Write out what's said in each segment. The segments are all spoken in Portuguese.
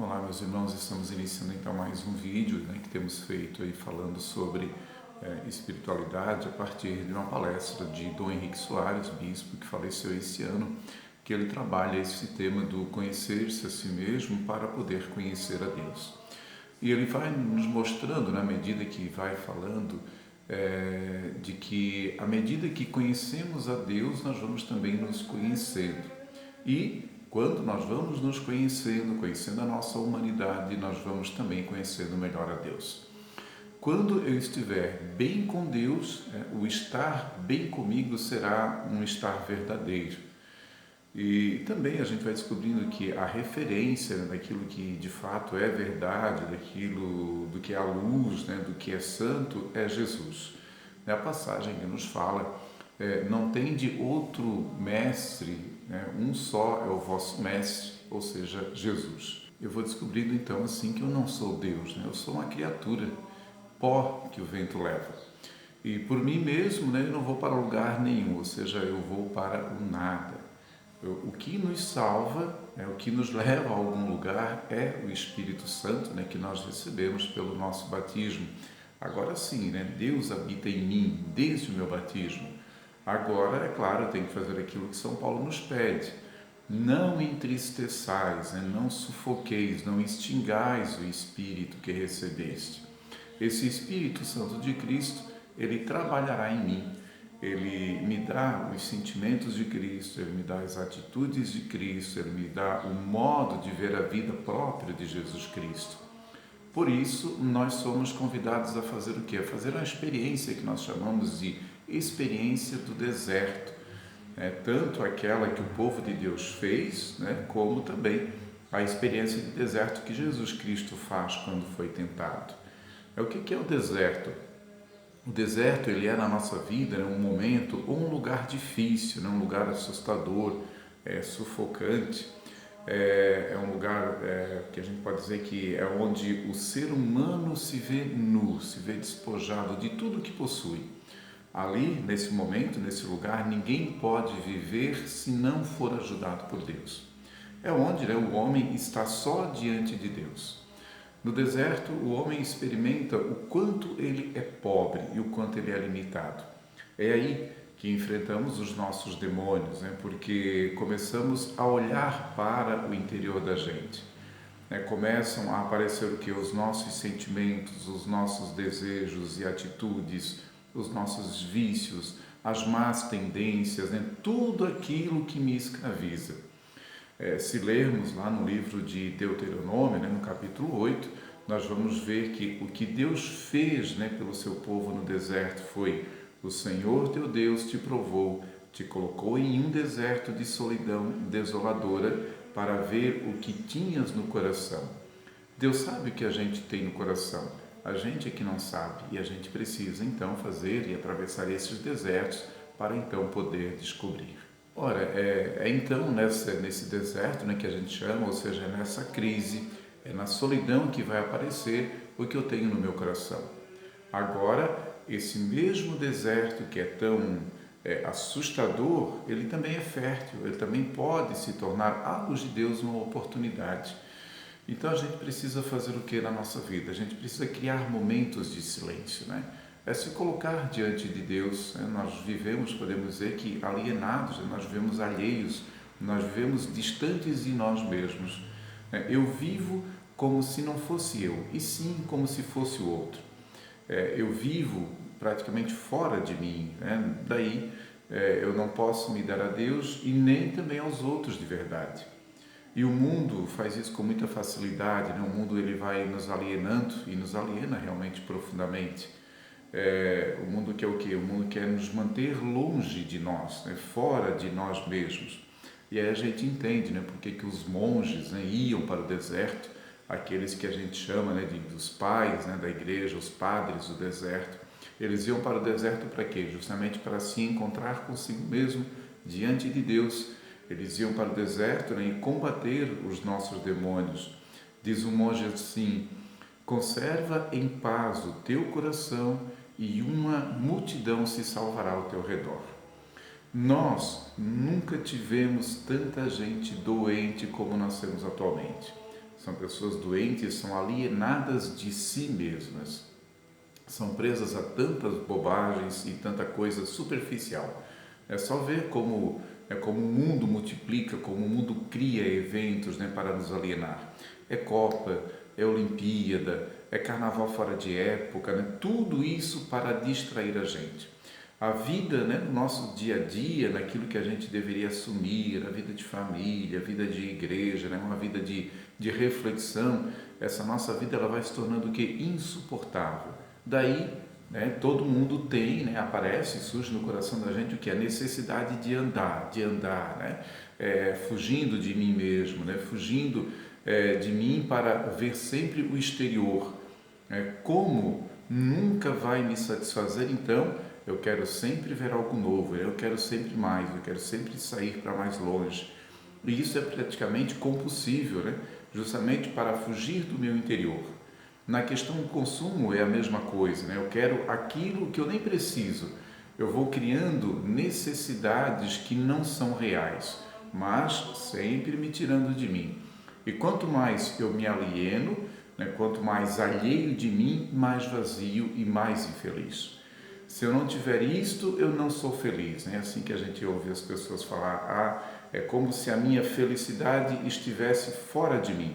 Olá, meus irmãos, estamos iniciando então mais um vídeo, que temos feito aí falando sobre espiritualidade a partir de uma palestra de Dom Henrique Soares, bispo que faleceu esse ano, que ele trabalha esse tema do conhecer-se a si mesmo para poder conhecer a Deus. E ele vai nos mostrando, na medida que vai falando, de que à medida que conhecemos a Deus, nós vamos também nos conhecendo. E quando nós vamos nos conhecendo, conhecendo a nossa humanidade, nós vamos também conhecendo melhor a Deus. Quando eu estiver bem com Deus, o estar bem comigo será um estar verdadeiro. E também a gente vai descobrindo que a referência daquilo que de fato é verdade, daquilo do que é a luz, do que é santo, é Jesus. A passagem que nos fala, não tem de outro mestre, um só é o vosso mestre, ou seja, Jesus. Eu vou descobrindo então assim que eu não sou Deus, eu sou uma criatura, pó que o vento leva. E por mim mesmo, eu não vou para lugar nenhum, ou seja, eu vou para o nada. O que nos salva, o que nos leva a algum lugar é o Espírito Santo, que nós recebemos pelo nosso batismo. Agora sim, Deus habita em mim desde o meu batismo. Agora, é claro, eu tenho que fazer aquilo que São Paulo nos pede. Não entristeçais, não sufoqueis, não extingais o Espírito que recebeste. Esse Espírito Santo de Cristo, ele trabalhará em mim. Ele me dá os sentimentos de Cristo, ele me dá as atitudes de Cristo, ele me dá o modo de ver a vida própria de Jesus Cristo. Por isso, nós somos convidados a fazer o quê? A fazer uma experiência que nós chamamos de experiência do deserto. Tanto aquela que o povo de Deus fez, como também a experiência de deserto que Jesus Cristo faz quando foi tentado. O que é o deserto? O deserto, ele é na nossa vida um momento ou um lugar difícil, um lugar assustador, sufocante. É um lugar que a gente pode dizer que é onde o ser humano se vê nu, se vê despojado de tudo que possui. Ali, nesse momento, nesse lugar, ninguém pode viver se não for ajudado por Deus. É onde o homem está só diante de Deus. No deserto, o homem experimenta o quanto ele é pobre e o quanto ele é limitado. É aí que enfrentamos os nossos demônios, porque começamos a olhar para o interior da gente. Começam a aparecer o que? Os nossos sentimentos, os nossos desejos e atitudes, os nossos vícios, as más tendências, tudo aquilo que me escraviza. Se lermos lá no livro de Deuteronômio, no capítulo 8, nós vamos ver que o que Deus fez pelo seu povo no deserto foi: o Senhor teu Deus te provou, te colocou em um deserto de solidão desoladora para ver o que tinhas no coração. Deus sabe o que a gente tem no coração, a gente é que não sabe, e a gente precisa então fazer e atravessar esses desertos para então poder descobrir. Ora, então nesse deserto que a gente chama, ou seja, é nessa crise, é na solidão que vai aparecer o que eu tenho no meu coração. Agora, esse mesmo deserto que é tão assustador, ele também é fértil, ele também pode se tornar a luz de Deus uma oportunidade. Então a gente precisa fazer o que na nossa vida? A gente precisa criar momentos de silêncio, É se colocar diante de Deus. Nós vivemos, podemos dizer que alienados, nós vivemos alheios, nós vivemos distantes de nós mesmos. Eu vivo como se não fosse eu, e sim como se fosse o outro. Eu vivo praticamente fora de mim, daí eu não posso me dar a Deus e nem também aos outros de verdade. E o mundo faz isso com muita facilidade, O mundo ele vai nos alienando e nos aliena realmente profundamente. O mundo quer o quê? O mundo quer nos manter longe de nós, fora de nós mesmos. E aí a gente entende porque que os monges iam para o deserto, aqueles que a gente chama dos pais da igreja, os padres do deserto. Eles iam para o deserto para quê? Justamente para se encontrar consigo mesmo diante de Deus. Eles iam para o deserto e combater os nossos demônios. Diz o monge assim: conserva em paz o teu coração e uma multidão se salvará ao teu redor. Nós nunca tivemos tanta gente doente como nós temos atualmente. São pessoas doentes, são alienadas de si mesmas. São presas a tantas bobagens e tanta coisa superficial. É só ver como o mundo multiplica, como o mundo cria eventos, né, para nos alienar. É Copa, é Olimpíada, é Carnaval fora de época, né? Tudo isso para distrair a gente. A vida, né, no nosso dia a dia, naquilo que a gente deveria assumir, a vida de família, a vida de igreja, né, uma vida de reflexão, essa nossa vida ela vai se tornando o quê? Insuportável. Daí, né, todo mundo tem, né, aparece, surge no coração da gente o que? A necessidade de andar, né, fugindo de mim mesmo, né, fugindo de mim para ver sempre o exterior. Como nunca vai me satisfazer, então eu quero sempre ver algo novo, eu quero sempre mais, eu quero sempre sair para mais longe. E isso é praticamente compulsível, né? Justamente para fugir do meu interior. Na questão do consumo é a mesma coisa, né? Eu quero aquilo que eu nem preciso. Eu vou criando necessidades que não são reais, mas sempre me tirando de mim. E quanto mais eu me alieno, né, quanto mais alheio de mim, mais vazio e mais infeliz. Se eu não tiver isto, eu não sou feliz. É assim que a gente ouve as pessoas falar, é como se a minha felicidade estivesse fora de mim.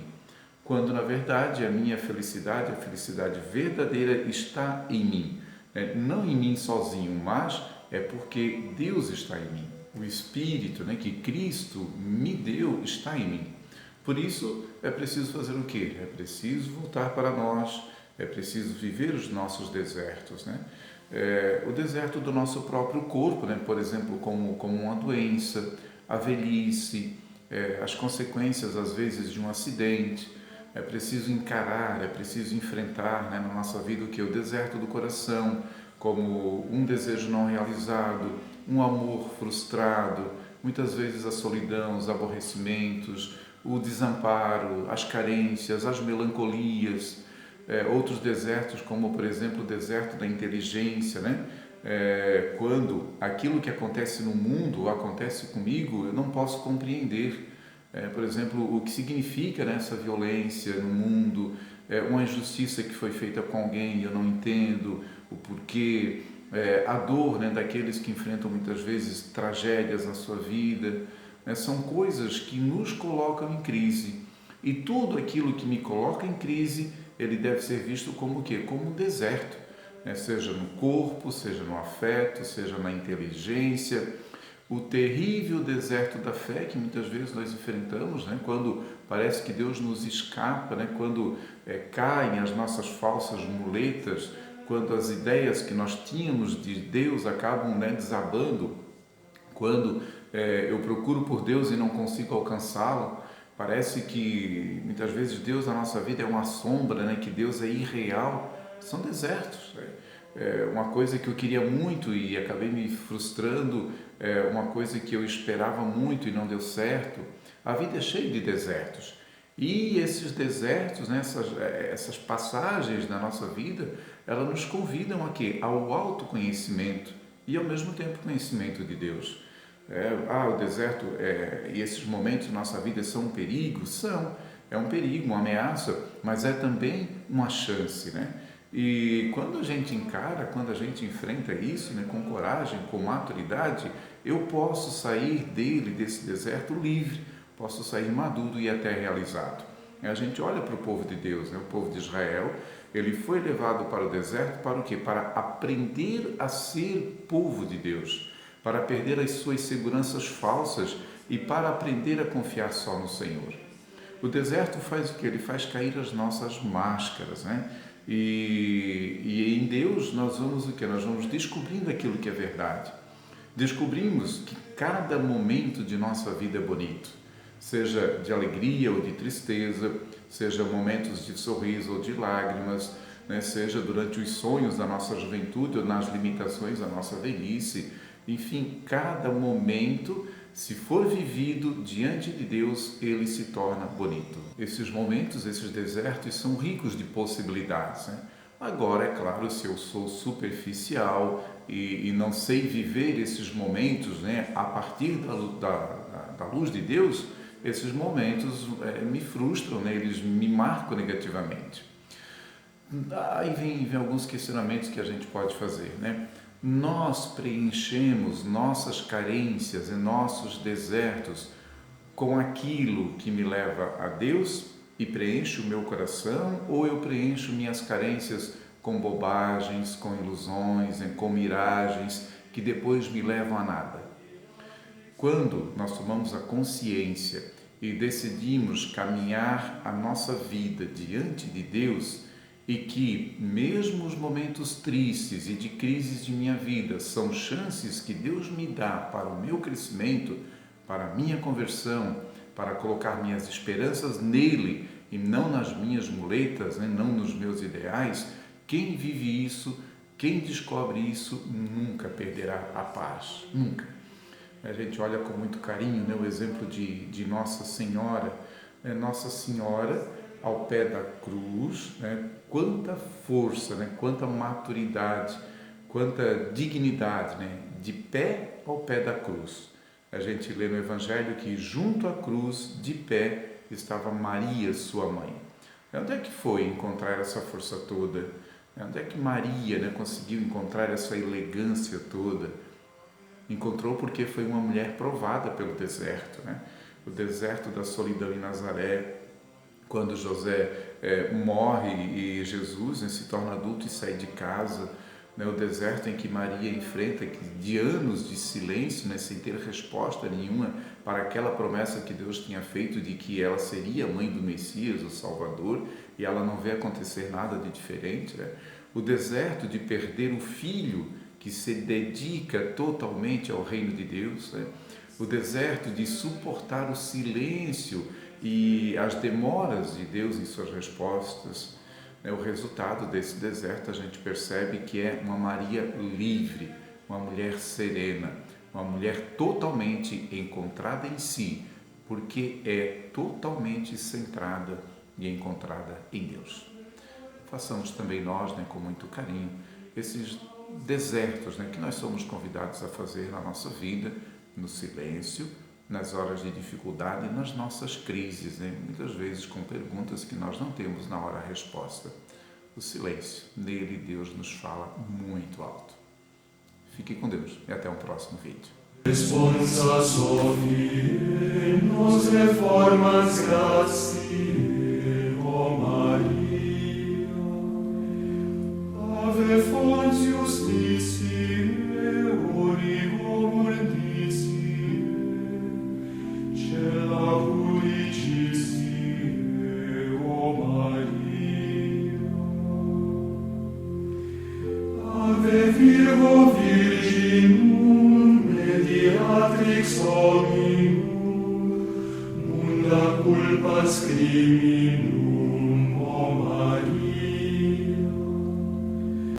Quando, na verdade, a minha felicidade, a felicidade verdadeira está em mim. Não em mim sozinho, mas é porque Deus está em mim. O Espírito, né, que Cristo me deu está em mim. Por isso, é preciso fazer o quê? É preciso voltar para nós, é preciso viver os nossos desertos, né? O deserto do nosso próprio corpo, né? Por exemplo, como uma doença, a velhice, as consequências, às vezes, de um acidente. É preciso encarar, é preciso enfrentar, né, na nossa vida o que? O deserto do coração, como um desejo não realizado, um amor frustrado, muitas vezes a solidão, os aborrecimentos, o desamparo, as carências, as melancolias, outros desertos, como por exemplo o deserto da inteligência, né? Quando aquilo que acontece no mundo acontece comigo, eu não posso compreender. Por exemplo, o que significa, né, essa violência no mundo, uma injustiça que foi feita com alguém e eu não entendo o porquê, a dor, né, daqueles que enfrentam muitas vezes tragédias na sua vida, né, são coisas que nos colocam em crise. E tudo aquilo que me coloca em crise, ele deve ser visto como o quê? Como um deserto, né? Seja no corpo, seja no afeto, seja na inteligência. O terrível deserto da fé que muitas vezes nós enfrentamos, né? Quando parece que Deus nos escapa, né? Quando caem as nossas falsas muletas, quando as ideias que nós tínhamos de Deus acabam, né, desabando, quando eu procuro por Deus e não consigo alcançá-lo, parece que muitas vezes Deus na nossa vida é uma sombra, né? Que Deus é irreal. São desertos. Uma coisa que eu queria muito e acabei me frustrando, uma coisa que eu esperava muito e não deu certo. A vida é cheia de desertos. E esses desertos, né, essas passagens na nossa vida, elas nos convidam a quê? Ao autoconhecimento e ao mesmo tempo conhecimento de Deus. O deserto e esses momentos da nossa vida são um perigo? São. É um perigo, uma ameaça, mas é também uma chance, né? E quando a gente encara, quando a gente enfrenta isso, né, com coragem, com maturidade, eu posso sair desse deserto livre, posso sair maduro e até realizado. A gente olha para o povo de Deus, né, o povo de Israel, ele foi levado para o deserto para o quê? Para aprender a ser povo de Deus, para perder as suas seguranças falsas e para aprender a confiar só no Senhor. O deserto faz o que? Ele faz cair as nossas máscaras, né? E em Deus nós vamos o que? Nós vamos descobrindo aquilo que é verdade. Descobrimos que cada momento de nossa vida é bonito, seja de alegria ou de tristeza, seja momentos de sorriso ou de lágrimas, né? Seja durante os sonhos da nossa juventude ou nas limitações da nossa velhice. Enfim, cada momento, se for vivido diante de Deus, ele se torna bonito. Esses momentos, esses desertos são ricos de possibilidades, né? Agora, é claro, se eu sou superficial e não sei viver esses momentos, né, a partir da luz de Deus, esses momentos me frustram, né? Eles me marcam negativamente. Aí vem alguns questionamentos que a gente pode fazer, né? Nós preenchemos nossas carências e nossos desertos com aquilo que me leva a Deus e preenche o meu coração, ou eu preencho minhas carências com bobagens, com ilusões, com miragens que depois me levam a nada? Quando nós tomamos a consciência e decidimos caminhar a nossa vida diante de Deus, e que mesmo os momentos tristes e de crises de minha vida são chances que Deus me dá para o meu crescimento, para a minha conversão, para colocar minhas esperanças nele e não nas minhas muletas, né? Não nos meus ideais, quem vive isso, quem descobre isso, nunca perderá a paz, nunca. A gente olha com muito carinho, né, o exemplo de Nossa Senhora, Nossa Senhora ao pé da cruz, né? Quanta força, né? Quanta maturidade, quanta dignidade, né? De pé ao pé da cruz. A gente lê no Evangelho que junto à cruz, de pé, estava Maria, sua mãe. Onde é que foi encontrar essa força toda? Onde é que Maria, né, conseguiu encontrar essa elegância toda? Encontrou porque foi uma mulher provada pelo deserto, né? O deserto da solidão em Nazaré, quando José morre e Jesus, né, se torna adulto e sai de casa, né, o deserto em que Maria enfrenta de anos de silêncio, né, sem ter resposta nenhuma para aquela promessa que Deus tinha feito de que ela seria a mãe do Messias, o Salvador, e ela não vê acontecer nada de diferente, né? O deserto de perder o filho que se dedica totalmente ao reino de Deus, né? O deserto de suportar o silêncio e as demoras de Deus em suas respostas, né? O resultado desse deserto a gente percebe que é uma Maria livre, uma mulher serena, uma mulher totalmente encontrada em si, porque é totalmente centrada e encontrada em Deus. Façamos também nós, né, com muito carinho, esses desertos, né, que nós somos convidados a fazer na nossa vida, no silêncio, nas horas de dificuldade e nas nossas crises, né? Muitas vezes com perguntas que nós não temos na hora a resposta. O silêncio, nele Deus nos fala muito alto. Fique com Deus e até o próximo vídeo. Responsa Sophie, nos reformas gratiae, o Maria, ave fontes justitiae, origo munditiae, cela puriciae, o Maria, ave Virgo Virginum, mediatrix hominum, munda culpas criminum, o Maria.